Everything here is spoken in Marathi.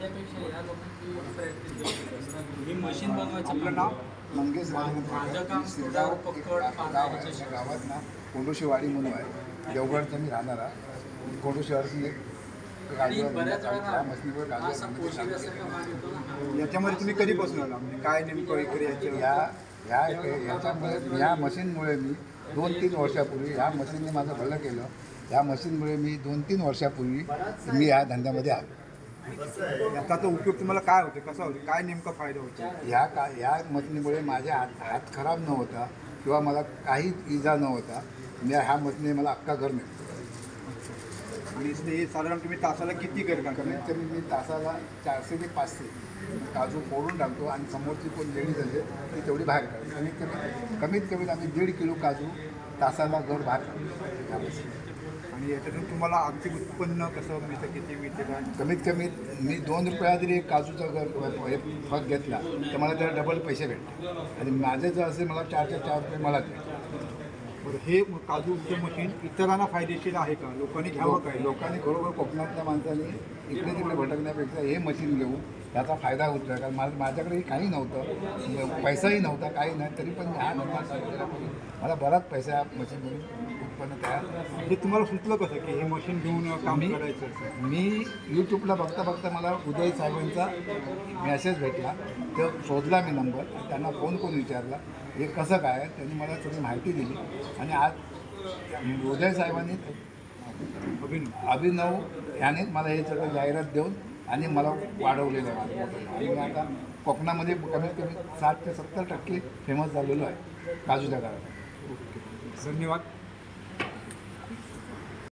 कांद्यापेक्षा या लोकांची प्रॅक्टिस ही मशीन बनवायचं. आपलं नाव मंगेश माझं काम शिरगाव पकड गाव गावात ना कोंडोशीवाडी म्हणून आहे. देवगडचा मी राहणारा कोंडोशीवाडी बऱ्याच वेळा असा पोशिल्यासारखा माल येतो ना. याच्यामध्ये तुम्ही कधीपासून आला म्हणजे काय नेमकं इकडे याच्यामुळे ह्या मशीनमुळे मी 2-3 वर्षापूर्वी ह्या मशीनने माझं भलं केलं. ह्या मशीनमुळे मी 2-3 वर्षापूर्वी मी ह्या धंद्यामध्ये आलो. याचा तो उपयोग तुम्हाला काय होते, कसा होतो, काय नेमका फायदा होतो? ह्या मशीनीमुळे माझ्या हात खराब न होता किंवा मला काही इजा न होता मी ह्या मशीने मला अख्खा घर मिळतो. आणि ते साधारण तुम्ही तासाला किती करता? कमीत कमी मी तासाला 400 ते 500 काजू फोडून टाकतो आणि समोरची कोण लेडीज असेल ती तेवढी बाहेर काढतो. कमीत कमीत आम्ही 1.5 किलो काजू तासाला घर बाहेर काढतो. आणि याच्यातून तुम्हाला आर्थिक उत्पन्न कसं मिळतं, किती मिळते काय? कमीत कमी मी 2 रुपया जरी एक काजूचा फक घेतला तर मला त्याला डबल पैसे भेटतात. आणि माझे जर असेल मला 4 रुपये मला भेटतात. बरं, हे काजूचं मशीन इतरांना फायदेशीर आहे का? लोकांनी घ्यावं काय? लोकांनी खरोखर कोकणातल्या माणसांनी इकडे तिकडे भटकण्यापेक्षा हे मशीन घेऊन त्याचा फायदा होतो आहे. कारण माझ्याकडे काही नव्हतं, पैसाही नव्हता, काही नाही, तरी पण ह्या नंतर मला बराच पैसा मशीनमधून उत्पन्न तयार. हे तुम्हाला सुचलं कसं की हे मशीन घेऊन काम करायचं? मी यूट्यूबला बघता बघता मला उदय साहेबांचा मेसेज भेटला. तर शोधला मी नंबर, त्यांना फोन करून विचारला हे कसं काय. त्यांनी मला सगळी माहिती दिली आणि आज उदय साहेबांनी अभिनव याने मला हे सगळं जाहिरात देऊन आणि मला वाढवलेलं आहे. आणि मी आता कोकणामध्ये कमीत कमी 60 ते 70% फेमस झालेलो आहे काजूच्या काळात. धन्यवाद.